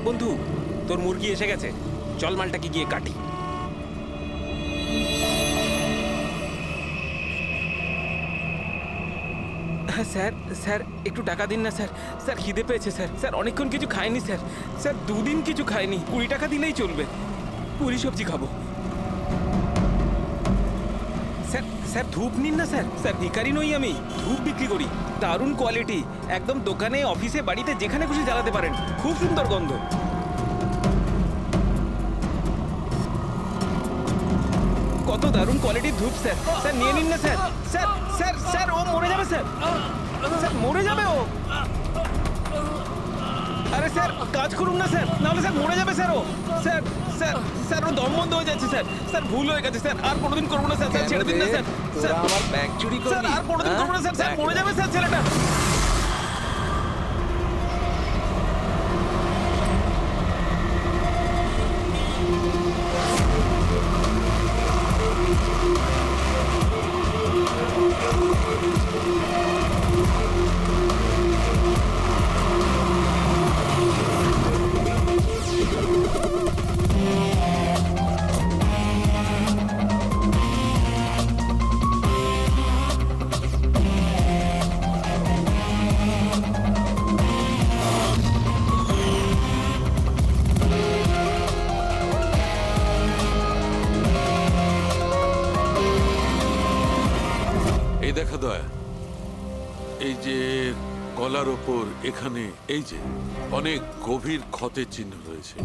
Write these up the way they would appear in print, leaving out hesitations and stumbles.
দেখ বন্ধু, তোর মুরগি এসে গেছে, চল মালটাকে গিয়ে কাটি। হ্যাঁ স্যার, স্যার একটু টাকা দিন না স্যার। স্যার খিদে পেয়েছে স্যার। স্যার অনেকক্ষণ কিছু খাইনি স্যার। স্যার 2 দিন কিছু খাইনি, 20 টাকা দিলেই চলবে, পুরি সবজি খাবো। স্যার স্যার ধূপ নিন না স্যার। স্যার ভিখারি নই আমি, ধূপ বিক্রি করি, দারুণ কোয়ালিটি, একদম দোকানে অফিসে বাড়িতে যেখানে খুশি জ্বালাতে পারেন, খুব সুন্দর গন্ধ। কত দারুণ কোয়ালিটির ধূপ স্যার। স্যার নিয়ে নিন না স্যার। স্যার স্যার স্যার ও মরে যাবে স্যার। স্যার মরে যাবে ও। আরে স্যার কাজ করুন না স্যার, নাহলে স্যার মরে যাবে স্যার ও। স্যার স্যার স্যার ও দম বন্ধ হয়ে যাচ্ছে স্যার। স্যার ভুল হয়ে গেছে স্যার, আর কোনোদিন করবো না স্যার। স্যার ছেড়ে দিন না স্যার। স্যার আমার ব্যাগ চুরি স্যার করবি? আর কোনোদিন করবো না স্যার। স্যার মরে যাবে স্যার ছেলেটা। এই দেখা দয়া, এই যে গলার ওপর এখানে এই যে অনেক গভীর ক্ষতের চিহ্ন রয়েছে,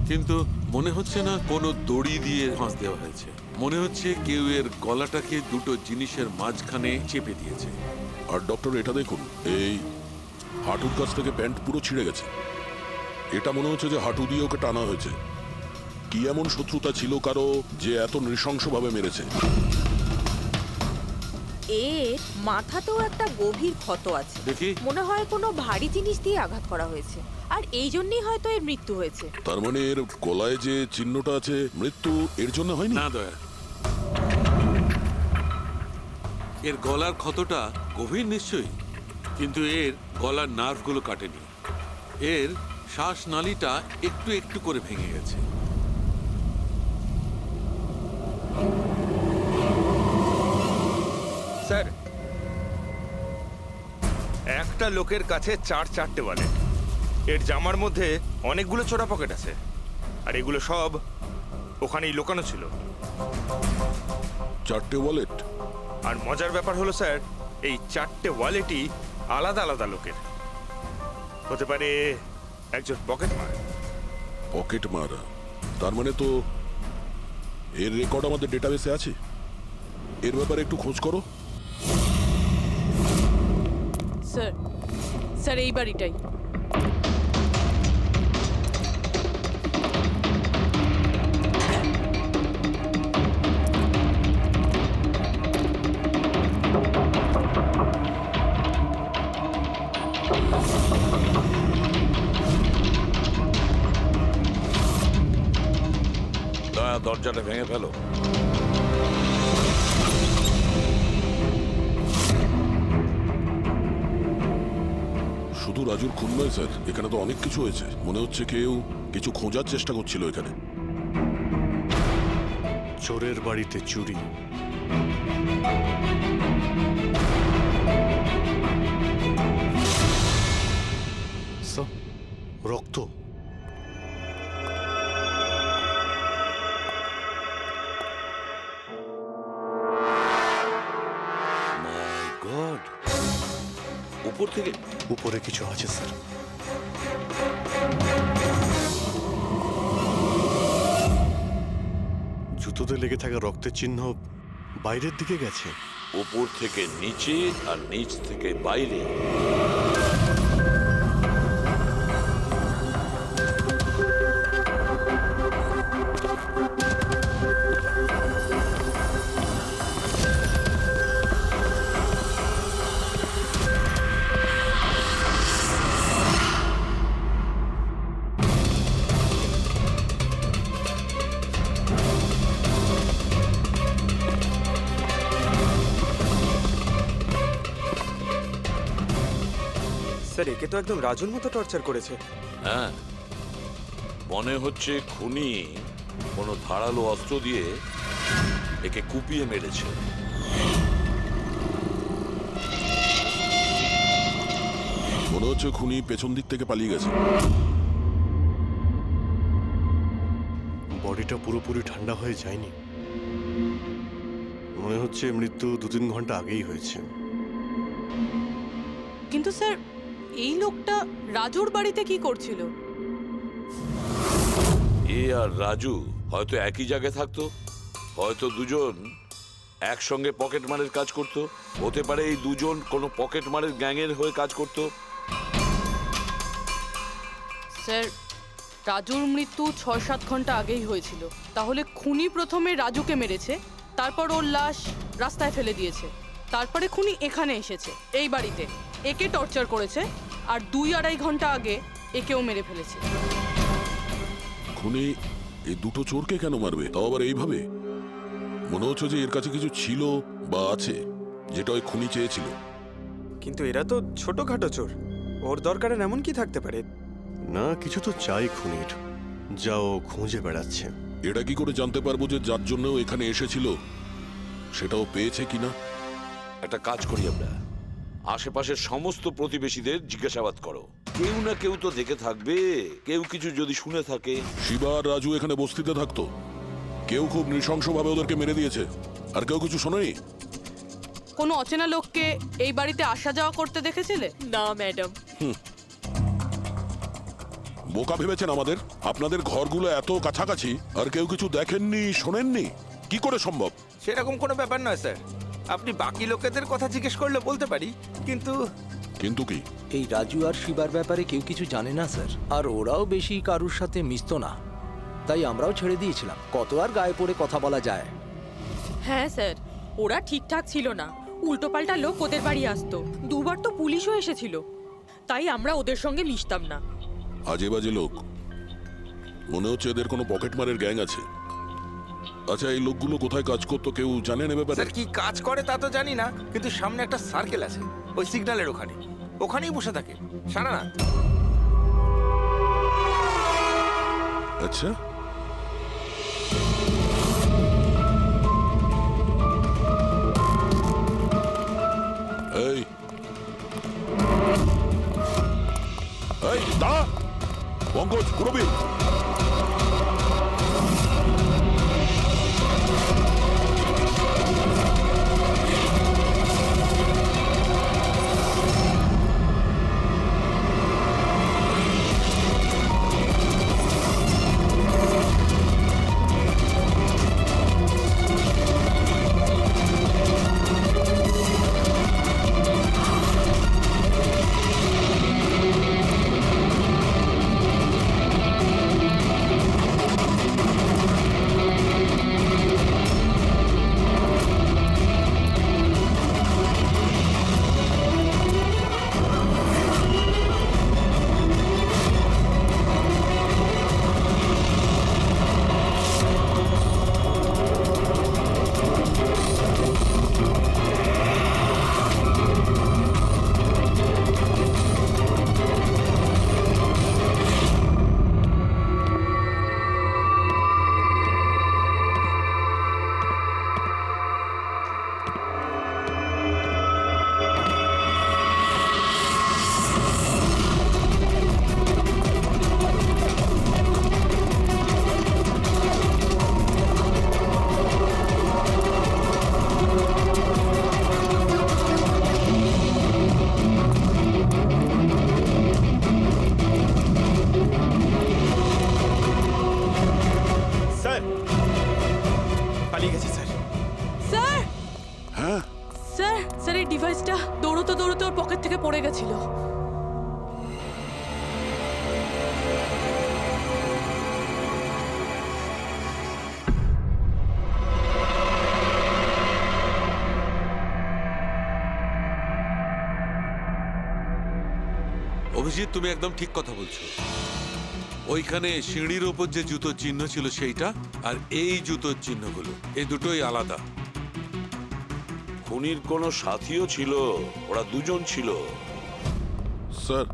কিন্তু মনে হচ্ছে না কোনো দড়ি দিয়ে ফাঁস দেওয়া হয়েছে। মনে হচ্ছে কেউ এর গলাটাকে দুটো জিনিসের মাঝখানে চেপে দিয়েছে। আর ডক্টর এটা দেখুন, এই হাঁটুর কাছ থেকে প্যান্ট পুরো ছিঁড়ে গেছে। এটা মনে হচ্ছে যে হাঁটু দিয়ে ওকে টানা হয়েছে। কি এমন শত্রুতা ছিল কারো যে এত নৃশংসভাবে মেরেছে? এর মাথাতেও একটা গভীর ক্ষত আছে, দেখি। মনে হয় কোনো ভারী জিনিস দিয়ে আঘাত করা হয়েছে, আর এই জন্যই হয়তো এর মৃত্যু হয়েছে। তার মানে এর গলায় যে চিহ্নটা আছে, মৃত্যু এর জন্য হয়নি? না দয়া, এর গলার ক্ষতটা গভীর নিশ্চয়ই, কিন্তু এর গলার নার্ভগুলো কাটেনি। এর শ্বাসনালীটা একটু একটু করে ভেঙে গেছে। স্যার, একটা লোকের কাছে 4-4টে ওয়ালেট। এর জামার মধ্যে অনেকগুলো চোরা পকেট আছে, আর এগুলো সব ওখানেই লুকানো ছিল। 4টে ওয়ালেট? আর মজার ব্যাপার হলো স্যার, এই 4টে ওয়ালেটই আলাদা আলাদা লোকের। হতে পারে একজন পকেট মার। পকেট মারা? তার মানে তো এর রেকর্ড আমাদের ডেটাবেসে আছে। এর ব্যাপারে একটু খোঁজ করো। স্যার, স্যার এই বাড়িটাই। দয়া, দরজাটা ভেঙে ফেলো। শুধু রাজুর খুন নয় স্যার, এখানে তো অনেক কিছু হয়েছে। মনে হচ্ছে কেউ কিছু খোঁজার চেষ্টা করছিল এখানে। চোরের বাড়িতে চুরি, রক্ত। মাই গড, উপর থেকে? উপরে কিছু আছে স্যার। জুতোতে লেগে থাকা রক্তের চিহ্ন বাইরের দিকে গেছে। উপর থেকে নিচে আর নিচ থেকে বাইরে। স্যার, একে তো একদম রাজুর মতো টর্চার করেছে। হ্যাঁ, মনে হচ্ছে খুনি কোনো ধারালো অস্ত্র দিয়ে একে কুপিয়ে মেরেছে। মনে হচ্ছে খুনি পেছন দিক থেকে পালিয়ে গেছে। বডিটা পুরোপুরি ঠান্ডা হয়ে যায়নি। মনে হচ্ছে মৃত্যু 2-3 ঘন্টা আগেই হয়েছে। কিন্তু স্যার, এই লোকটা রাজুর বাড়িতে কি করছিল? এ আর রাজু হয়তো একই জায়গায় থাকতো, হয়তো দুজন একসঙ্গে পকেট মারের কাজ করত, হতে পারে এই দুজন কোনো পকেট মারের গ্যাংয়ের হয়ে কাজ করত। স্যার, রাজুর মৃত্যু 6-7 ঘন্টা আগেই হয়েছিল। তাহলে খুনি প্রথমে রাজুকে মেরেছে, তারপর ওর লাশ রাস্তায় ফেলে দিয়েছে, তারপরে খুনি এখানে এসেছে এই বাড়িতে, একে টর্চার করেছে, আর 2-2.5 ঘন্টা আগে একেও মেরে ফেলেছে। খুনি এই দুটো চোরকে কেন মারবে, তাও আবার এইভাবে? মনে হচ্ছে যে এর কাছে কিছু ছিল বা আছে, যেটা ওই খুনি চেয়েছিল। কিন্তু এরা তো ছোটখাটো চোর, ওর দরকারে এমন কি থাকতে পারে? না, কিছু তো চাই খুনির, যা ও খুঁজে বেড়াচ্ছে। এটা কি করে জানতে পারবো যে যার জন্য ও এখানে এসেছিল সেটাও পেয়েছে কিনা? একটা কাজ করি আমরা, আশেপাশের সমস্ত প্রতিবেশীদের জিজ্ঞাসাবাদ করো, কেউ না কেউ তো দেখে থাকবে, কেউ কিছু যদি শুনে থাকে। শিবা আর রাজু এখানে বস্তিতে থাকতো, কেউ খুব নৃশংসভাবে ওদেরকে মেরে দিয়েছে, আর কেউ কিছু শোনেনি। কোনো অচেনা লোককে এই বাড়িতে আসা যাওয়া করতে দেখেছিলে? না ম্যাডাম। বোকা ভেবেছেন আমাদের? আপনাদের ঘরগুলো এত কাছাকাছি আর কেউ কিছু দেখেননি, শোনেননি? কি করে সম্ভব? সেরকম কোনো ব্যাপার নয় স্যার, আপনি বাকি লোকেদের কথা জিজ্ঞেস করলে বলতে পারি, কিন্তু কিন্তু কি? এই রাজু আর শিবার ব্যাপারে কেউ কিছু জানে না স্যার, আর ওরাও বেশি কারুর সাথে মিশতো না, তাই আমরাও ছেড়ে দিয়েছিলাম। কত আর গায়ে পড়ে কথা বলা যায়? হ্যাঁ স্যার, ওরা ঠিকঠাক ছিল না, উল্টোপাল্টা লোক ওদের বাড়ি আসতো, 2বার তো পুলিশও এসেছিল, তাই আমরা ওদের সঙ্গে মিশতাম না। আজে বাজে লোক, মনে হচ্ছে এদের কোনো পকেট মারের গ্যাং আছে। আচ্ছা, এই লোকগুলো কোথায় কাজ করতো কেউ জানেন এ ব্যাপারে? স্যার কি কাজ করে তা তো জানি না, কিন্তু সামনে একটা সার্কেল আছে, ওই সিগন্যালের ওখানেই বসে থাকে সারা রাত। আচ্ছা, এই এই দা পঙ্কজ, পুরবী, স্যার পালিয়ে গেছে স্যার। স্যার, হ্যাঁ স্যার, স্যার, এই ডিভাইসটা দৌড়তে দৌড়তে ওর পকেট থেকে পড়ে গেছিল। অভিজিৎ, তুমি একদম ঠিক কথা বলছো। ওইখানে সিঁড়ির ওপর যে জুতোর চিহ্ন ছিল সেইটা, আর এই জুতোর চিহ্নগুলো, এই দুটোই আলাদা। খুনির কোনো সাথীও ছিল, ওরা দুজন ছিল। স্যার,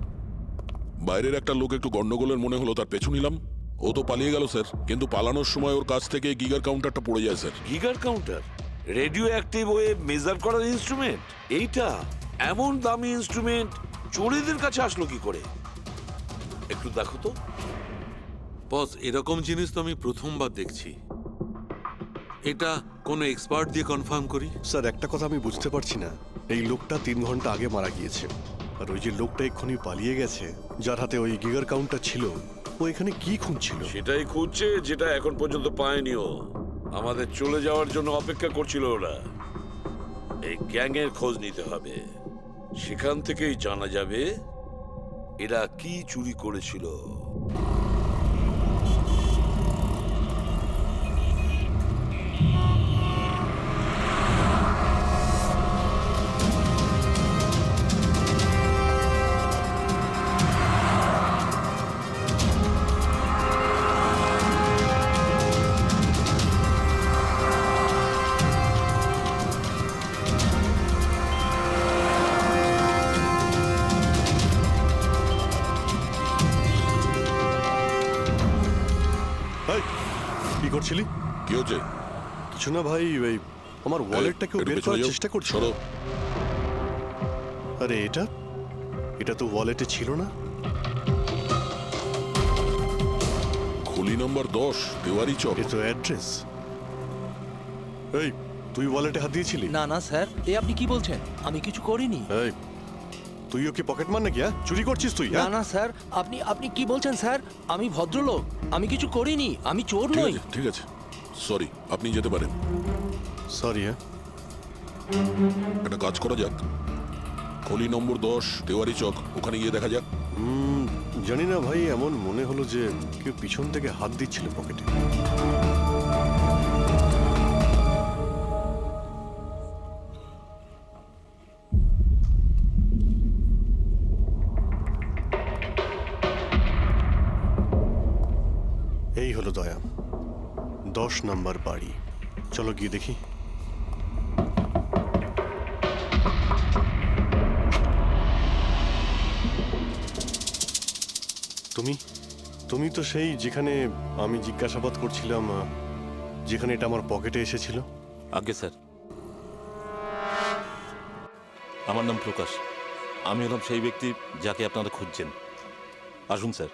বাইরের একটা লোক একটু গন্ডগোলের মনে হলো, তার পেছু নিলাম, ও তো পালিয়ে গেল স্যার, কিন্তু পালানোর সময় ওর কাছ থেকে গিগার কাউন্টারটা পড়ে যায় sir. Geiger counter, radioactive ওয়ে মেজার করার ইনস্ট্রুমেন্ট, এইটা এমন দামি ইনস্ট্রুমেন্ট চোরেদের কাছে আসলো কি করে? একটু দেখো তো। বস, এরকম জিনিস তো আমি প্রথমবার দেখছি। এটা কোনো এক্সপার্ট দিয়ে কনফার্ম করি। স্যার একটা কথা আমি বুঝতে পারছি না, এই লোকটা 3 ঘন্টা আগে মারা গিয়েছে, আর ওই যে লোকটা এক্ষুনি পালিয়ে গেছে যার হাতে ওই গিগার কাউন্টার ছিল, ও এখানে কি খুঁজছিল? সেটাই খুঁজছে যেটা এখন পর্যন্ত পায়নি ও। আমাদের চলে যাওয়ার জন্য অপেক্ষা করছিল ওরা। এই গ্যাংয়ের খোঁজ নিতে হবে, সেখান থেকেই জানা যাবে এরা কি চুরি করেছিল। এই, কি করছিলি? কি হচ্ছে? কিছু না ভাই, ওই আমার ওয়ালেটটাকে একটু বের পেছনে করার যাও। চেষ্টা করছিল। সরো। আরে এটা এটা তো ওয়ালেটে ছিল না। খুলি নম্বর 10, তেওয়ারি চক। এ তো অ্যাড্রেস। এই, তুই ওয়ালেটে হাত দিয়েছিলি? না না স্যার, এ আপনি কি বলছেন? আমি কিছু করিনি। এই, তুইও কি পকেট মার নাকি? চুরি করছিস তুই? না না স্যার, আপনি আপনি কি বলছেন স্যার? আমি ভদ্রলোক, আমি কিছু করিনি, আমি চোর ঠিক নই। আছে, ঠিক আছে, সরি, আপনি যেতে পারেন। সরি। হ্যাঁ, একটা কাজ করা যাক, খলি নম্বর 10, তেওয়ারি চক, ওখানে গিয়ে দেখা যাক। জানি না ভাই, এমন মনে হলো যে কেউ পিছন থেকে হাত দিচ্ছিল পকেটে। এই হলো দয়া, 10 নাম্বার বাড়ি। চলো গিয়ে দেখি। তুমি তুমি তো সেই যেখানে আমি জিজ্ঞাসাবাদ করছিলাম, যেখানে এটা আমার পকেটে এসেছিল। আগে স্যার, আমার নাম প্রকাশ। আমি হলাম সেই ব্যক্তি যাকে আপনারা খুঁজছেন। আসুন স্যার।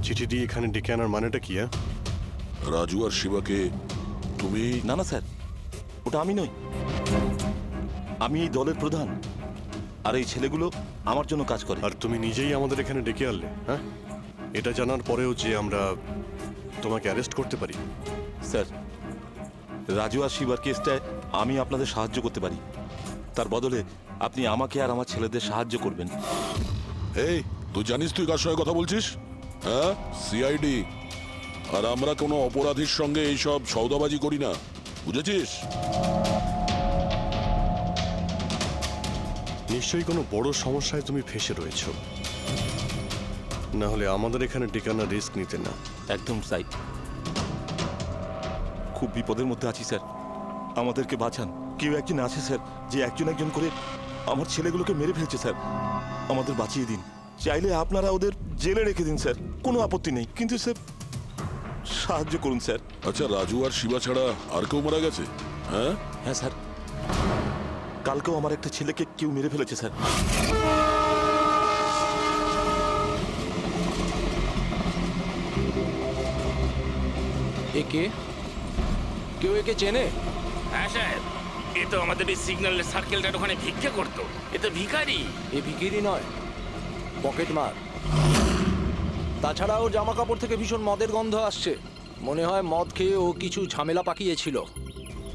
চিঠি দিয়ে এখানে ডেকে আনার মানেটা কি? রাজু আর শিবাকে তুমি? না না স্যার, ওটা আমি নই। আমি এই দলের প্রধান, আর এই ছেলেগুলো আমার জন্য কাজ করে। আর তুমি নিজেই আমাদের এখানে ডেকে আনলে? হ্যাঁ, এটা জানার পরেও যে আমরা তোমাকে অ্যারেস্ট করতে পারি? স্যার, রাজু আর শিবার কেসটায় আমি আপনাদের সাহায্য করতে পারি। তার বদলে আপনি আমাকে আর আমার ছেলেদের সাহায্য করবেন। এই, তুই জানিস তুই কার সঙ্গে কথা বলছিস? হ্যাঁ, সিআইডি। আর আমরা কোনো অপরাধীর সঙ্গে এইসব সৌদাবাজি করি না, বুঝেছিস? নিশ্চয়ই কোনো বড় সমস্যায় তুমি ফেঁসে রয়েছ, না হলে আমাদের এখানে ডেকে আনার রিস্ক নিতে না। একদম তাই। খুব বিপদের মধ্যে আছি স্যার, আমাদেরকে বাঁচান। কেউ একজন আছে স্যার, যে একজন একজন করে আমার ছেলেগুলোকে মেরে ফেলছে স্যার। আমাদের বাঁচিয়ে দিন। চাইলে আপনারা ওদের জেলে রেখে দিন স্যার, কোনো আপত্তি নেই, কিন্তু স্যার সাহায্য করুন স্যার। আচ্ছা, রাজু আর শিবা ছাড়া আর কেউ মারা গেছে? হ্যাঁ হ্যাঁ স্যার, কালকেও আমার একটা ছেলেকে কেউ মেরে ফেলেছে স্যার। একে কেউ একে চেনে? হ্যাঁ স্যার, এ তো আমাদের এই সিগন্যালের সার্কেলটার ওখানে ভিক্ষা করতো। এ তো ভিখারি। এ ভিখিরি নয়, পকেট মার। তাছাড়া ওর জামা কাপড় থেকে ভীষণ মদের গন্ধ আসছে। মনে হয় মদ খেয়ে ও কিছু ঝামেলা পাকিয়েছিল।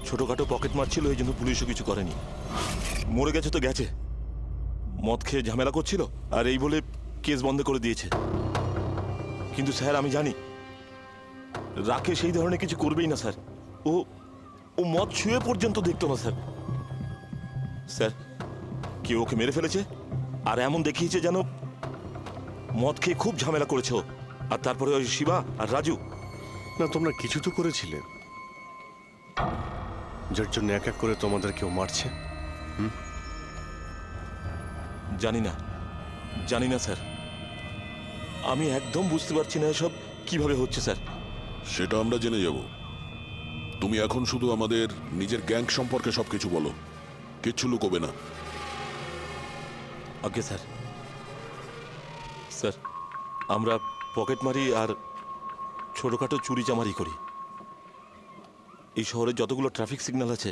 ছোটখাটো পকেট মারছিল, এই জন্য পুলিশও কিছু করেনি। মরে গেছে তো গেছে, মদ খেয়ে ঝামেলা করছিল আর এই বলে কেস বন্ধ করে দিয়েছে। কিন্তু স্যার আমি জানি রাকেশ এই ধরনের কিছু করবেই না স্যার। ও ও মদ ছুঁয়ে পর্যন্ত দেখতো না স্যার। স্যার, কেউ ওকে মেরে ফেলেছে আর এমন দেখিয়েছে যেন মদ খেয়ে খুব ঝামেলা করেছে ও। আর তারপরে ওই শিবা আর রাজু। না, তোমরা কিছু তো করেছিলে, যার জন্য এক এক করে তোমাদের কেউ মারছে। জানি না, জানি না স্যার, আমি একদম বুঝতে পারছি না এসব কিভাবে হচ্ছে স্যার। সেটা আমরা জেনে যাব। তুমি এখন শুধু আমাদের নিজের গ্যাং সম্পর্কে সবকিছু বলো, কিচ্ছু লুকোবে না। Okay sir. স্যার, আমরা পকেটমারি আর ছোটোখাটো চুরি চামারি করি। এই শহরে যতগুলো ট্রাফিক সিগন্যাল আছে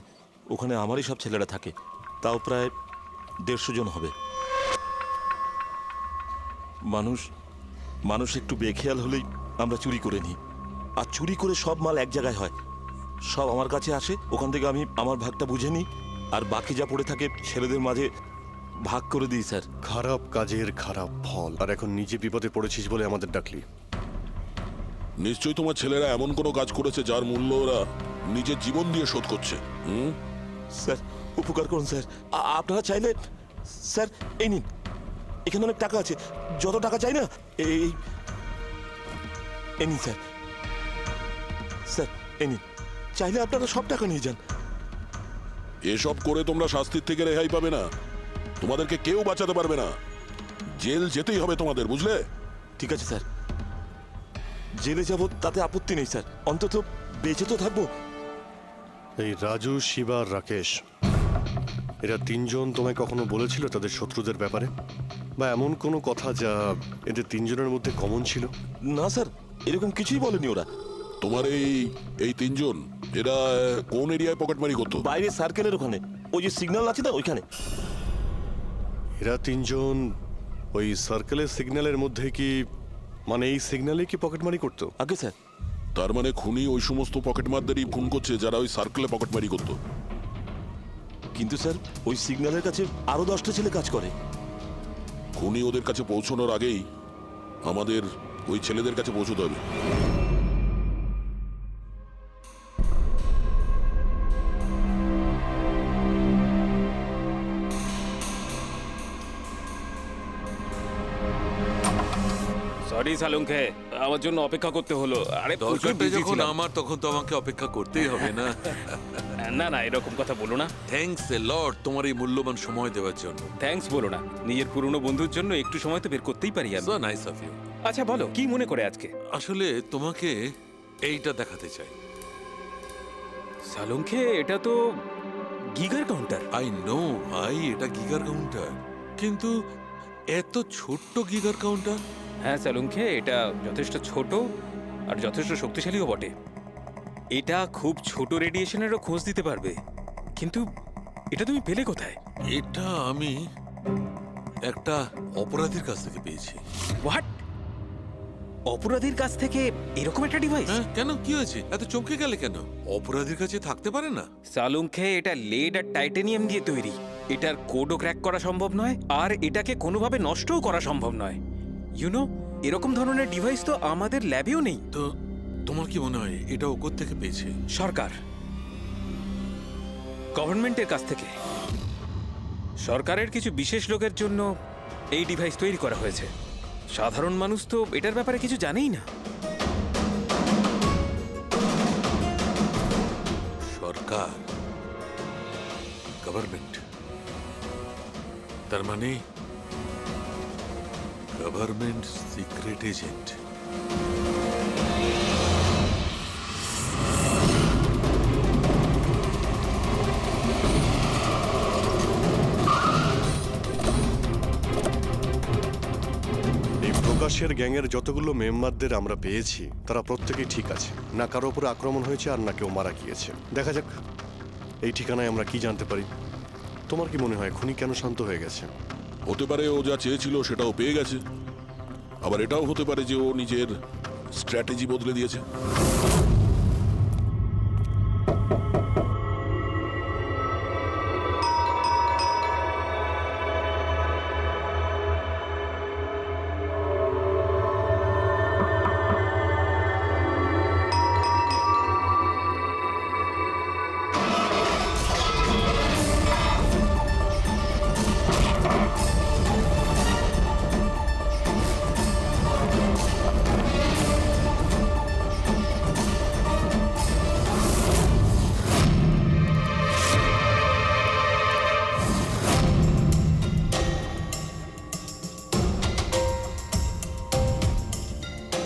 ওখানে আমারই সব ছেলেরা থাকে, তাও প্রায় 150 জন হবে। মানুষ একটু বেখেয়াল হলেই আমরা চুরি করে নিই, আর চুরি করে সব মাল এক জায়গায় হয়, সব আমার কাছে আসে, ওখান থেকে আমি আমার ভাগটা বুঝে নিই, আর বাকি যা পড়ে থাকে ছেলেদের মাঝে ভাগ করে দিই স্যার। খারাপ কাজের খারাপ ফল। আর এখন নিজে বিপদে পড়েছিস বলে আমাদের ডাকলি। নিশ্চয়ই তোমার ছেলেরা এমন কোনো কাজ করেছে যার মূল্য ওরা নিজের জীবন দিয়ে শোধ করছে। স্যার, উপকার করুন স্যার। আপনারা চাইলে স্যার এই নিন, এখানে অনেক টাকা আছে, যত টাকা চাই না এই নিন স্যার। স্যার এই নিন, চাইলে আপনারা সব টাকা নিয়ে যান। এসব করে তোমরা শাস্তির থেকে রেহাই পাবে না, তোমাদেরকে কেউ বাঁচাতে পারবে না। জেল যেতেই হবে তোমাদের, বুঝলে? ঠিক আছে স্যার, জেলে যাব তাতে আপত্তি নেই স্যার, অন্তত বেঁচে তো থাকবো। এই রাজু, শিবা আর রাকেশ, এরা তিনজন তোমায় কখনো বলেছিল তাদের শত্রুদের ব্যাপারে, বা এমন কোনো কথা যা এদের তিনজনের মধ্যে কমন ছিল? না স্যার, এরকম কিছুই বলেনি ওরা। তোমার এই তিনজন এরা কোন এরিয়ায় পকেটমারি করতো? বাইরে সার্কেলের ওখানে, ওই যে সিগন্যাল আছে না ওইখানে। এরা তিনজন ওই সার্কেলের সিগন্যালের মধ্যে কি, মানে এই সিগন্যালে কি পকেটমারি করতো? আগে স্যার। তার মানে খুনি ওই সমস্ত পকেটমারদেরই খুন করছে যারা ওই সার্কেলে পকেটমারি করতো। কিন্তু স্যার ওই সিগন্যালের কাছে আরো 10টা ছেলে কাজ করে। খুনি ওদের কাছে পৌঁছানোর আগেই আমাদের ওই ছেলেদের কাছে পৌঁছতে হবে। সরি সালুঙ্কে, আমার জন্য অপেক্ষা করতে হলো। আরে প্রচুর দরকারটা busy যখন ছিলাম। আমার, তখন তো আমাকে অপেক্ষা করতেই হবে না। না না, এরকম কথা বলো না। থ্যাঙ্কস এ লট তোমার এই মূল্যবান সময় দেওয়ার জন্য। থ্যাঙ্কস বলো না, নিজের পুরনো বন্ধুর জন্য একটু সময় তো বের করতেই পারি আমি। So nice of you. আচ্ছা বলো, কি মনে করে আজকে? আসলে তোমাকে এইটা দেখাতে চাই। সালুঙ্কে, এটা তো গিগার কাউন্টার। আই নো ভাই, এটা গিগার কাউন্টার, কিন্তু এত ছোট্ট গিগার কাউন্টার। হ্যাঁ সালুঙ্কে, এটা যথেষ্ট ছোট আর যথেষ্ট শক্তিশালীও বটে। এটা খুব ছোট রেডিয়েশনেরও খোঁজ দিতে পারবে। কিন্তু এটা তুমি পেলে কোথায়? এটা আমি একটা অপরাধীর কাছ থেকে পেয়েছি। হোয়াট? অপরাধীর কাছ থেকে এরকম একটা ডিভাইস? হ্যাঁ, কেন কি হয়েছে? এত চমকে গেলে কেন? অপরাধীর কাছে থাকতে পারে না? সালুঙ্কে, এটা লেড আর টাইটানিয়াম দিয়ে তৈরি। এটার কোডও ক্র্যাক করা সম্ভব নয়, আর এটাকে কোনোভাবে নষ্টও করা সম্ভব নয়। ইউনো, এরকম ধরনের ডিভাইস তো আমাদের ল্যাবেও নেই। তো তোমার কি মনে হয় এটা ও থেকে পেয়েছে? সরকার, গভর্নমেন্টের কাছ থেকে। সরকারের কিছু বিশেষ লোকের জন্য এই ডিভাইস তৈরি করা হয়েছে। সাধারণ মানুষ তো এটার ব্যাপারে কিছু জানেই না। সরকার, গভর্নমেন্ট, তার মানে গভর্নমেন্ট সিক্রেট এজেন্ট। প্রকাশের গ্যাংয়ের যতগুলো মেম্বারদের আমরা পেয়েছি তারা প্রত্যেকেই ঠিক আছে, না কারো উপরে আক্রমণ হয়েছে আর না কেউ মারা গিয়েছে। দেখা যাক এই ঠিকানায় আমরা কি জানতে পারি। তোমার কি মনে হয় খুনি কেন শান্ত হয়ে গেছে? হতে পারে ও যা চেয়েছিল সেটাও পেয়ে গেছে, আবার এটাও হতে পারে যে ও নিজের স্ট্র্যাটেজি বদলে দিয়েছে।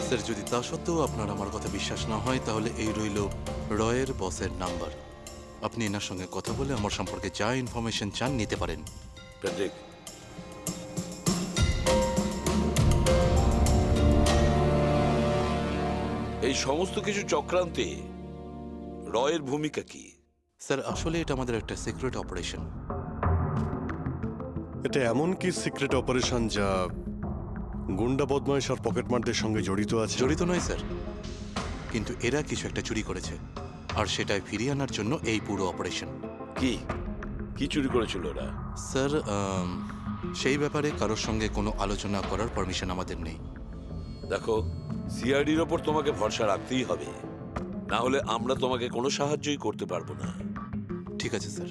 স্যার যদি তা সত্ত্বেও আপনার আমার কথা বিশ্বাস না হয় তাহলে এই রইল রয়ের বসের নাম্বার। আপনি এনার সঙ্গে কথা বলে আমার সম্পর্কে যা ইনফরমেশন চান নিতে পারেন। প্যাট্রিক, এই সমস্ত কিছু চক্রান্তে রয়ের ভূমিকা কি? স্যার আসলে এটা আমাদের একটা সিক্রেট অপারেশন। এটা এমন কি সিক্রেট অপারেশন যা গুন্ডা বদমাইশ আর পকেটমারদের সঙ্গে জড়িত আছে? জড়িত নয় স্যার, কিন্তু এরা কিছু একটা চুরি করেছে আর সেটাই ফিরিয়ে আনার জন্য এই পুরো অপারেশন। কি কি চুরি করেছিল ওরা? স্যার সেই ব্যাপারে কারোর সঙ্গে কোনো আলোচনা করার পারমিশন আমাদের নেই। দেখো, সিআইডির ওপর তোমাকে ভরসা রাখতেই হবে, না হলে আমরা তোমাকে কোনো সাহায্যই করতে পারবো না। ঠিক আছে স্যার,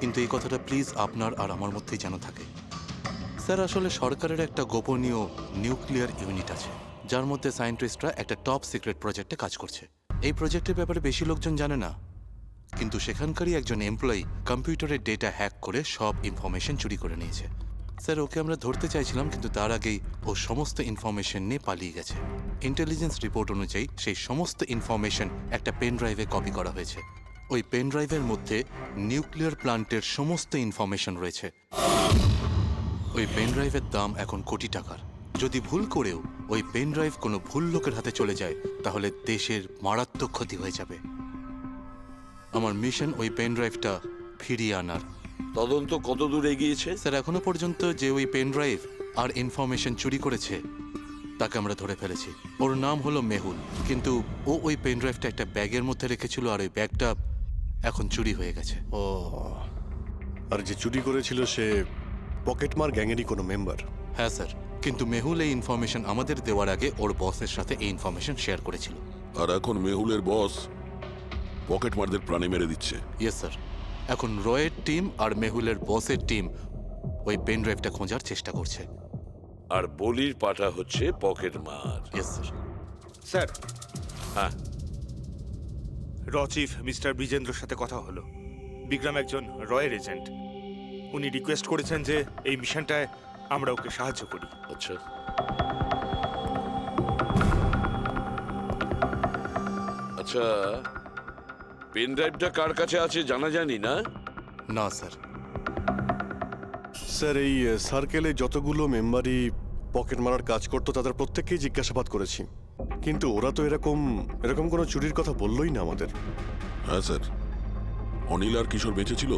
কিন্তু এই কথাটা প্লিজ আপনার আর আমার মধ্যেই যেন থাকে। স্যার আসলে সরকারের একটা গোপনীয় নিউক্লিয়ার ইউনিট আছে যার মধ্যে সায়েন্টিস্টরা একটা টপ সিক্রেট প্রজেক্টে কাজ করছে। এই প্রজেক্টের ব্যাপারে বেশি লোকজন জানে না, কিন্তু সেখানকারই একজন এমপ্লয়ি কম্পিউটারের ডেটা হ্যাক করে সব ইনফরমেশন চুরি করে নিয়েছে। স্যার ওকে আমরা ধরতে চাইছিলাম, কিন্তু তার আগেই ও সমস্ত ইনফরমেশন নিয়ে পালিয়ে গেছে। ইন্টেলিজেন্স রিপোর্ট অনুযায়ী সেই সমস্ত ইনফরমেশন একটা পেন ড্রাইভে কপি করা হয়েছে। ওই পেন ড্রাইভের মধ্যে নিউক্লিয়ার প্ল্যান্টের সমস্ত ইনফরমেশন রয়েছে। ওই পেন ড্রাইভের দাম এখন কোটি টাকার। যদি ভুল করেও ওই পেন ড্রাইভ কোনো ভুল লোকের হাতে চলে যায় তাহলে দেশের মারাত্মক ক্ষতি হয়ে যাবে। আমার মিশন ওই পেন ড্রাইভটা ফিরিয়ে আনার। তদন্ত কত দূর এগিয়েছে? স্যার এখনো পর্যন্ত যে ওই পেন ড্রাইভ আর ইনফরমেশন চুরি করেছে তাকে আমরা ধরে ফেলেছি। ওর নাম হলো মেহুল, কিন্তু ও ওই পেন ড্রাইভটা একটা ব্যাগের মধ্যে রেখেছিল আর ওই ব্যাগটা এখন চুরি হয়ে গেছে। ও, আর যে চুরি করেছিল সে পকেটমার গ্যাংয়েরই কোনো মেম্বার? হ্যাঁ স্যার, কিন্তু মেহুল এই ইনফরমেশন আমাদের দেওয়ার আগে ওর বসের সাথে এই ইনফরমেশন শেয়ার করেছিল। আর এখন মেহুলের বস পকেটমারদের প্রাণে মেরে দিচ্ছে। ইয়েস স্যার, এখন রয়ের টিম আর মেহুলের বসের টিম ওই পেন ড্রাইভটা খোঁজার চেষ্টা করছে। আর বলির পাটা হচ্ছে পকেটমার। Yes sir. স্যার, হ্যাঁ, র চিফ মিস্টার বিজেন্দ্রর সাথে কথা হলো। বিক্রম একজন রয়ের এজেন্ট। উনি রিকোয়েস্ট করেছেন যে এই মিশনটায় আমরা ওকে সাহায্য করি। আচ্ছা। আচ্ছা, পেন ড্রাইভটা কার কাছে আছে জানা যায়নি না? না স্যার। স্যার এই সার্কেলে যতগুলো মেম্বারই পকেট মারার কাজ করতো তাদের প্রত্যেককেই জিজ্ঞাসাবাদ করেছি, কিন্তু ওরা তো এরকম কোনো চুরির কথা বললোই না আমাদের। হ্যাঁ স্যার, অনিল আর কিশোর বেঁচে ছিল,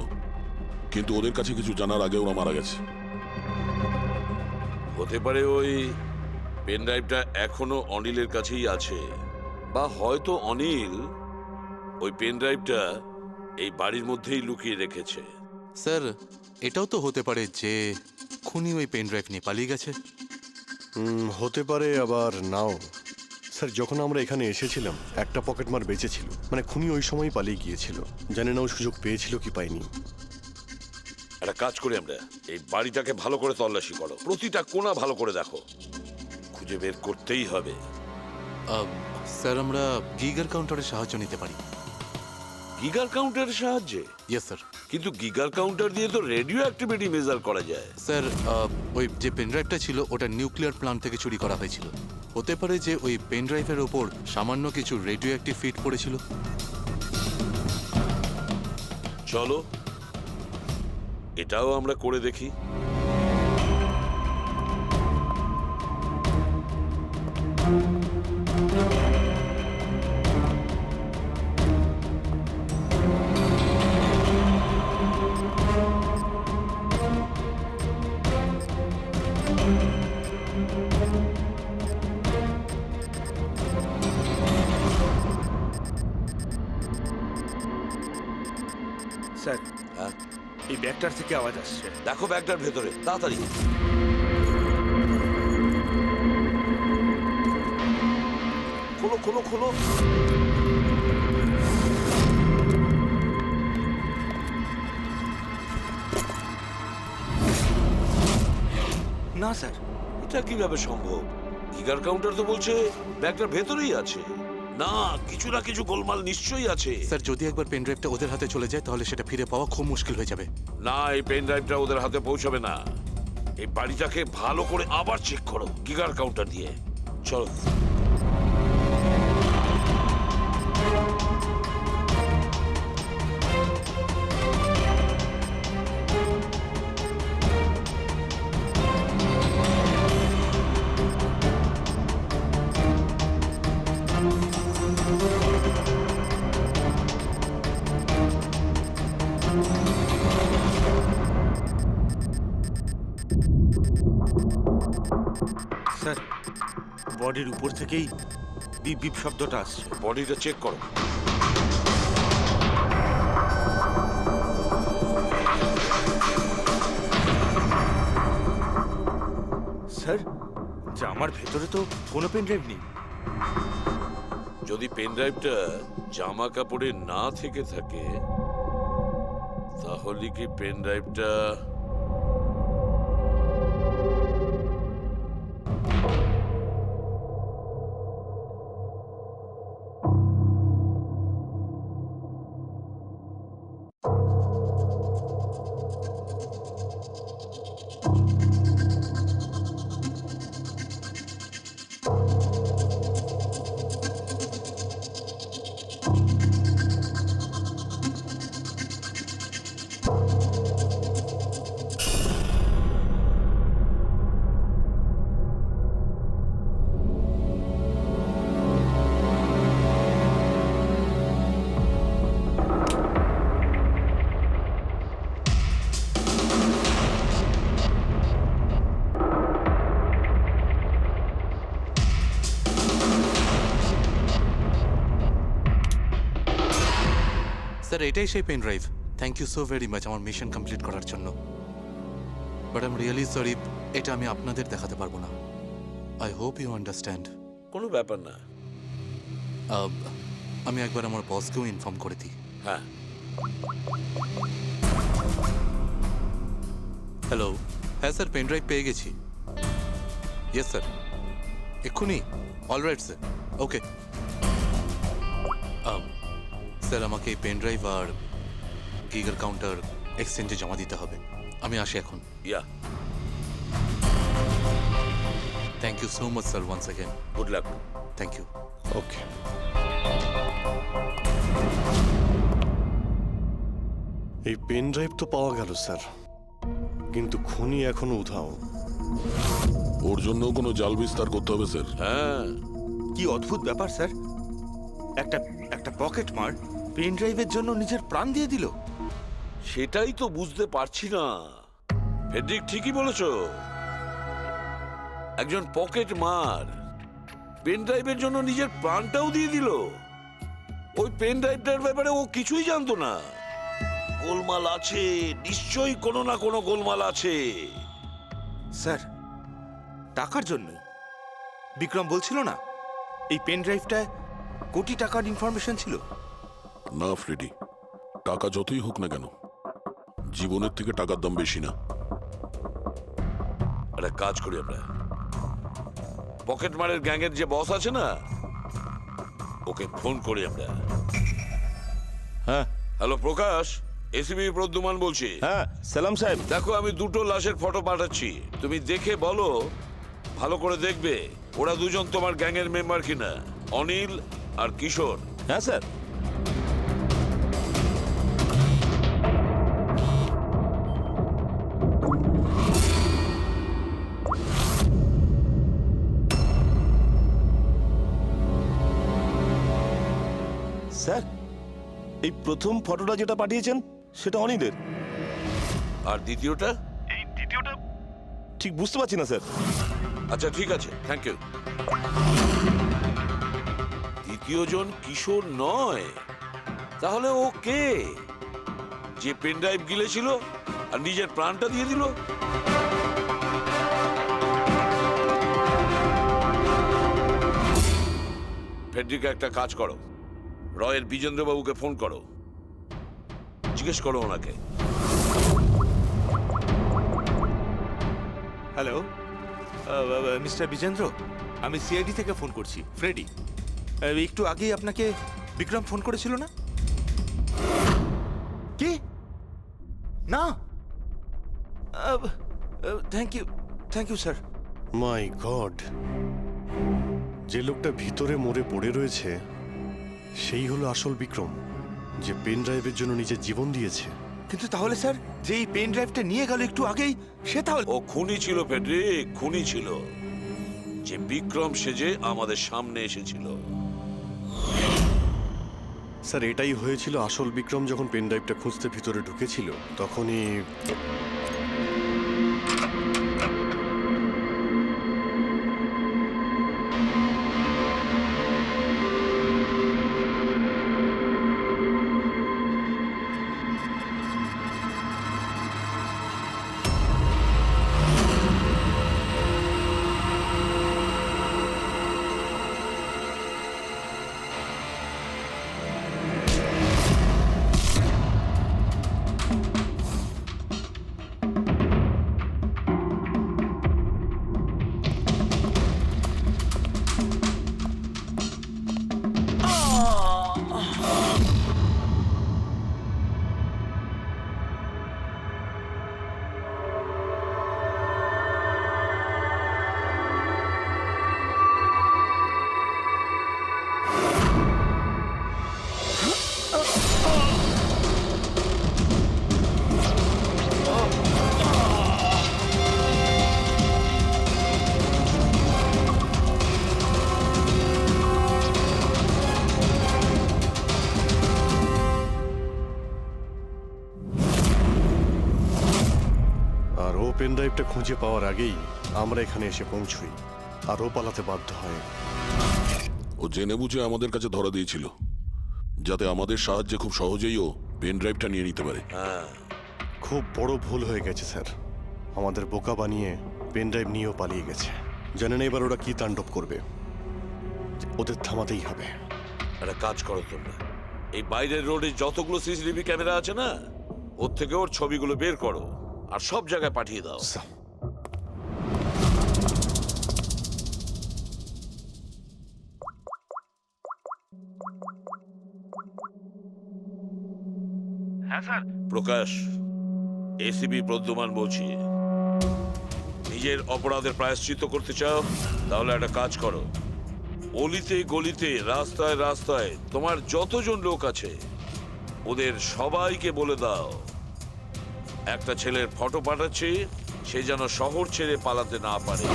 কিন্তু ওদের কাছে কিছু জানার আগে ওরা মারা গেছে। হতে পারে ওই পেন ড্রাইভটা এখনো অনিলের কাছেই আছে, বা হয়তো অনিল ওই পেন ড্রাইভটা এই বাড়ির মধ্যেই লুকিয়ে রেখেছে। স্যার এটাও তো হতে পারে যে খুনি ওই পেন ড্রাইভ নিয়ে পালিয়ে গেছে। হতে পারে, আবার নাও। স্যার যখন আমরা এখানে এসেছিলাম একটা পকেটমার বেঁচে ছিল, মানে খুনি ওই সময় পালিয়ে গিয়েছিল। জানি না ও সুযোগ পেয়েছিল কি পায়নি। একটা কাজ করি আমরা, এই বাড়িটাকে ভালো করে তল্লাশি করো, প্রতিটা কোণা ভালো করে দেখো, খুঁজে বের করতেই হবে। স্যার আমরা গিগার কাউন্টারের সাহায্য নিতে পারি। গিগার কাউন্টারের সাহায্যে? Yes sir. কিন্তু গিগার কাউন্টার দিয়ে তো রেডিও অ্যাক্টিভিটি মেজার করা যায়। স্যার ওই যে পেন ড্রাইভটা ছিল ওটা নিউক্লিয়ার প্ল্যান্ট থেকে চুরি করা হয়েছিল। হতে পারে যে ওই পেন ড্রাইভের ওপর সামান্য কিছু রেডিও অ্যাক্টিভ ফিট পড়েছিল। চলো এটাও আমরা করে দেখি। স্যার, এই ব্যাগটার থেকে আওয়াজ আসছে। দেখো ব্যাগটার ভেতরে, তাড়াতাড়ি। খোলো খোলো খোলো। না স্যার, এটা কিভাবে সম্ভব? গিগার কাউন্টার তো বলছে ব্যাগটার ভেতরেই আছে। না, কিছু না কিছু গোলমাল নিশ্চয়ই আছে। স্যার যদি একবার পেন ড্রাইভটা ওদের হাতে চলে যায় তাহলে সেটা ফিরে পাওয়া খুব মুশকিল হয়ে যাবে। না, এই পেন ড্রাইভটা ওদের হাতে পৌঁছাবে না। এই বাড়িটাকে ভালো করে আবার চেক করো গিগার কাউন্টার দিয়ে। চলো। বডির উপর থেকেই বিপ বিপ শব্দটা আসছে। বডিটা চেক করো। স্যার, জামার ভেতরে তো কোনো পেন ড্রাইভ নেই। যদি পেন ড্রাইভটা জামা কাপড়ে না থেকে থাকে তাহলে কি পেন ড্রাইভটা স্যার এটাই সেই pen drive. Thank you so very much আমার মিশন কমপ্লিট করার জন্য। But I am really sorry, এটা আমি আপনাদের দেখাতে পারবো না। I hope you understand. কোনো ব্যাপার না। আমি একবার আমার বসকেও ইনফর্ম করে দিই। হ্যাঁ, হ্যালো, হ্যাঁ স্যার, পেন ড্রাইভ পেয়ে গেছি। ইয়েস স্যার, এক্ষুনি। Alright sir, okay. স্যার আমাকে এই পেন ড্রাইভ আর গিগার কাউন্টার এক্সচেঞ্জে জমা দিতে হবে। আমি আসি এখন। Yeah, thank you so much sir, once again. Good luck. Thank you. Okay. এই পেন ড্রাইভ তো পাওয়া গেল স্যার, কিন্তু খুনি এখনো উধাও। ওর জন্য কোনো জাল বিস্তার করতে হবে স্যার। হ্যাঁ, কি অদ্ভুত ব্যাপার স্যার, একটা একটা পকেট মার পেন ড্রাইভের জন্য নিজের প্রাণ দিয়ে দিল। সেটাই তো বুঝতে পারছি না। ফেডরিক ঠিকই বলেছ, একজন পকেট মার পেন ড্রাইভের জন্য নিজের প্রাণটাও দিয়ে দিল। ওই পেন ড্রাইভটার ব্যাপারে ও কিছুই জানতো না। গোলমাল আছে, নিশ্চয়ই কোনো না কোনো গোলমাল আছে। স্যার, টাকার জন্যই বিক্রম বলছিল না এই পেন ড্রাইভটায় কোটি টাকার ইনফরমেশন ছিল। না ফ্রেডি, টাকা যতই হোক না কেন, জীবনের থেকে টাকার দাম বেশি না। একটা কাজ করি আমরা, পকেট মারের গ্যাংয়ের যে বস আছে না, ওকে ফোন করি আমরা। হ্যাঁ হ্যালো প্রকাশ, এসিবি প্রদ্যুমান বলছি। হ্যাঁ সালাম সাহেব। দেখো, আমি দুটো লাশের ফটো পাঠাচ্ছি, তুমি দেখে বলো, ভালো করে দেখবে ওরা দুজন তোমার গ্যাংয়ের মেম্বার কিনা, অনিল আর কিশোর। হ্যাঁ স্যার। স্যার, এই প্রথম ফটোটা যেটা পাঠিয়েছেন সেটা অনিলের। আর দ্বিতীয়টা? এই দ্বিতীয়টা ঠিক বুঝতে পারছি না স্যার। আচ্ছা ঠিক আছে, থ্যাংক ইউ। দ্বিতীয় জন কিশোর নয়, তাহলে ও কে? যে পেন ড্রাইভ গিলেছিল আর নিজের প্রাণটা দিয়ে দিল? ফেডরিকা, একটা কাজ করো, রয়ের বিজেন্দ্রবাবুকে ফোন করো, জিজ্ঞেস করো ওনাকে। হ্যালো মিস্টার বিজেন্দ্র, আমি সিআইডি থেকে ফোন করছি, ফ্রেডি। একটু আগেই আপনাকে বিক্রম ফোন করেছিল না? কি না? Thank you sir. My God, যে লোকটা ভিতরে মরে পড়ে রয়েছে সেই হলো আসল বিক্রম, যে পেন ড্রাইভের জন্য নিজের জীবন দিয়েছে। কিন্তু তাহলে স্যার, যে এই পেন ড্রাইভটা নিয়ে গেল একটু আগেই, সে তাহলে? ও খুনি ছিল ফেডরিক, খুনি ছিল, যে বিক্রম সেজে আমাদের সামনে এসেছিল। স্যার, এটাই হয়েছিল। আসল বিক্রম যখন পেন ড্রাইভটা খুঁজতে ভিতরে ঢুকেছিল তখনই পেন ড্রাইভটা খুঁজে পাওয়ার আগেই আমরা এখানে এসে পৌঁছই, আর ও পালাতে বাধ্য হয়। ও জেনে বুঝে আমাদের কাছে ধরা দিয়েছিল, যাতে আমাদের সাহায্যে খুব সহজেই ও পেন ড্রাইভটা নিয়ে নিতে পারে। খুব বড় ভুল হয়ে গেছে স্যার, আমাদের বোকা বানিয়ে পেন ড্রাইভ নিয়েও পালিয়ে গেছে। জানেন এবার ওরা কি তাণ্ডব করবে, ওদের থামাতেই হবে। একটা কাজ করো তোমরা, এই বাইরের রোডে যতগুলো সিসিটিভি ক্যামেরা আছে না, ওর থেকে ওর ছবিগুলো বের করো আর সব জায়গায় পাঠিয়ে দাও। হ্যাঁ স্যার। প্রকাশ, এসিপি প্রদ্যুমান বলছি। নিজের অপরাধের প্রায়শ্চিত্ত করতে চাও? তাহলে একটা কাজ করো, অলিতে গলিতে রাস্তায় রাস্তায় তোমার যতজন লোক আছে ওদের সবাইকে বলে দাও একটা ছেলের ফটো পাঠাচ্ছি, সে যেন শহর ছেড়ে পালাতে না পারে।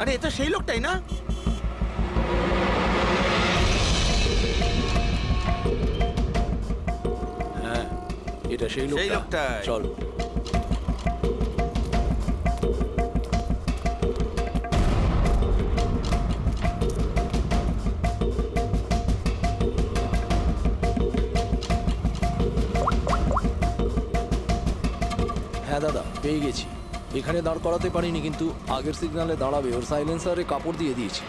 আরে এটা সেই লোকটাই না? হ্যাঁ, এটা সেই লোকটা। চল। হ্যাঁ দাদা, পেয়ে গেছি। এখানে দাঁড় করাতে পারিনি, কিন্তু আগের সিগন্যালে দাঁড়াবে, ওর সাইলেন্সারে কাপড় দিয়ে দিয়েছি।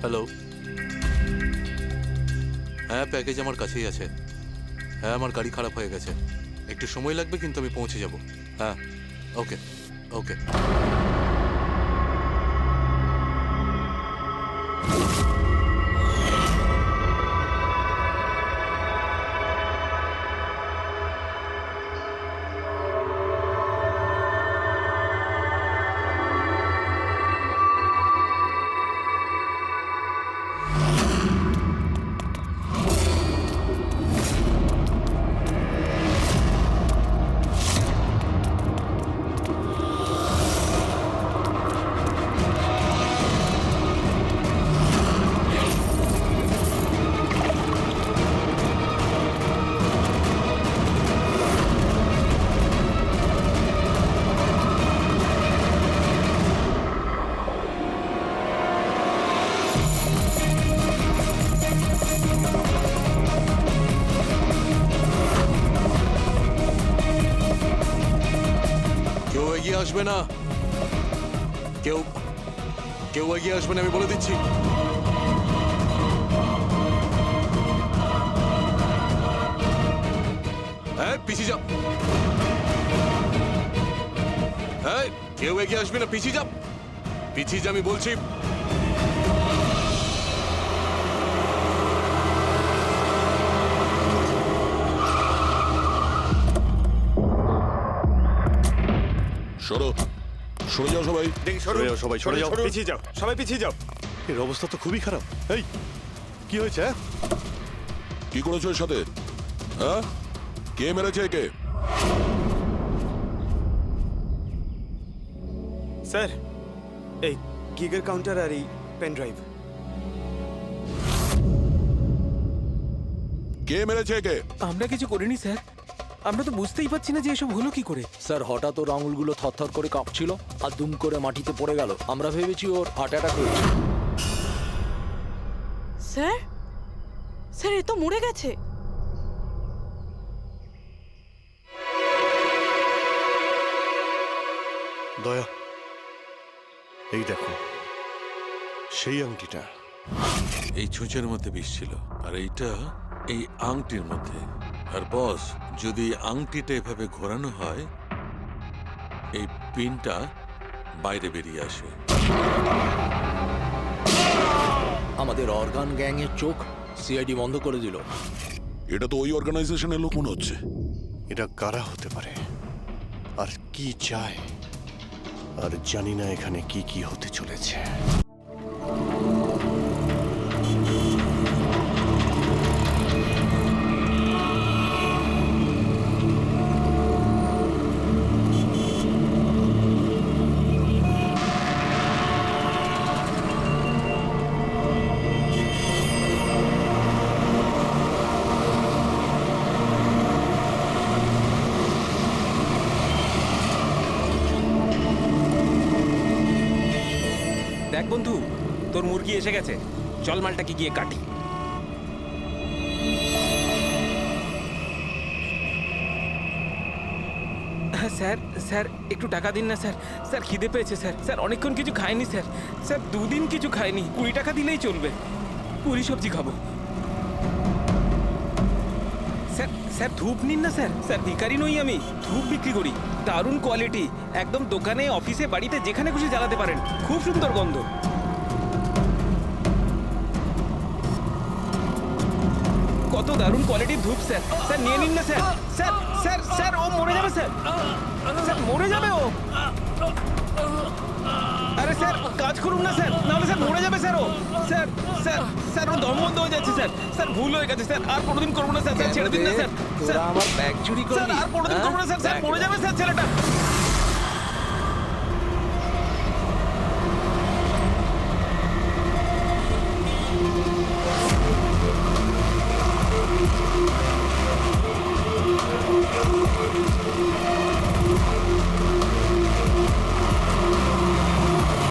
হ্যালো, হ্যাঁ প্যাকেজ আমার কাছেই আছে। হ্যাঁ, আমার গাড়ি খারাপ হয়ে গেছে, একটু সময় লাগবে, কিন্তু আমি পৌঁছে যাব। হ্যাঁ, ওকে ওকে। এগিয়ে আসবে না, কেউ এগিয়ে আসবে না, আমি বলে দিচ্ছি। হ্যাঁ, পিছিয়ে যাও। হ্যাঁ, কেউ এগিয়ে আসবে না, পিছিয়ে যাও, পিছিয়ে যা, আমি বলছি। সরো, সরে যাও সবাই। দেখি সরে যাও সবাই, সরে যাও। পিছিয়ে যাও, সবাই পিছিয়ে যাও। এর অবস্থা তো খুবই খারাপ। এই, কি হয়েছে? কি করেছো এর সাথে? হ্যাঁ, কে মেরেছে একে? স্যার, এই গিগের কাউন্টার আর এই পেন ড্রাইভ। কে মেরেছে একে? আমরা কিছু করিনি স্যার। আমরা তো বুঝতেই পারছি না যে এসব হলো কি করে। স্যার হঠাৎ ওর আঙুলগুলো থরথর করে কাঁপছিল আর দুম করে মাটিতে পড়ে গেল। আমরা ভেবেছি ওর হার্ট অ্যাটাক হয়েছে। স্যার স্যার এ তো মরে গেছে। দয়া, এই দেখো সেই আংটিটা। এই ছুঁচের মধ্যে বিষ ছিল আর এইটা এই আংটির মধ্যে। আর বস, যদি আংটিটা এভাবে ঘোরানো হয় এই পিনটা বাইরে বেরিয়ে আসে। আমাদের অর্গান গ্যাংয়ের চোখ সিআইডি বন্ধ করে দিল। এটা তো ওই অর্গানাইজেশনের লোক মনে হচ্ছে। এটা কারা হতে পারে আর কি চায়, আর জানি না এখানে কি কি হতে চলেছে। দেখ বন্ধু, তোর মুরগি এসে গেছে, চল মালটাকে গিয়ে কাটি। স্যার স্যার একটু টাকা দিন না স্যার। স্যার খিদে পেয়েছে স্যার। স্যার অনেকক্ষণ কিছু খাইনি স্যার। স্যার 2 দিন কিছু খাইনি, 20 টাকা দিলেই চলবে। পুরি সবজি খাবো। স্যার স্যার ধূপ নিন না স্যার। স্যার ভিখারি নই আমি, ধূপ বিক্রি করি, দারুণ কোয়ালিটি, একদম দোকানে অফিসে বাড়িতে যেখানে খুশি জ্বালাতে পারেন, খুব সুন্দর গন্ধ। কত দারুণ কোয়ালিটির ধূপ স্যার। স্যার নিয়ে নিন না স্যার। স্যার স্যার স্যার ও মরে যাবে স্যার। স্যার মরে যাবে ও। আরে স্যার কাজ করুন না স্যার, নাহলে স্যার মরে যাবে স্যার ও। স্যার স্যার স্যার ও দম বন্ধ হয়ে যাচ্ছে স্যার। স্যার ভুল হয়ে গেছে স্যার, আর কোনোদিন করবো না স্যার। স্যার ছেড়ে দিন না স্যার। তোরা আমার ব্যাগ চুরি স্যার করলি? আর কোনোদিন করবো না স্যার। স্যার মরে যাবে স্যার ছেলেটা।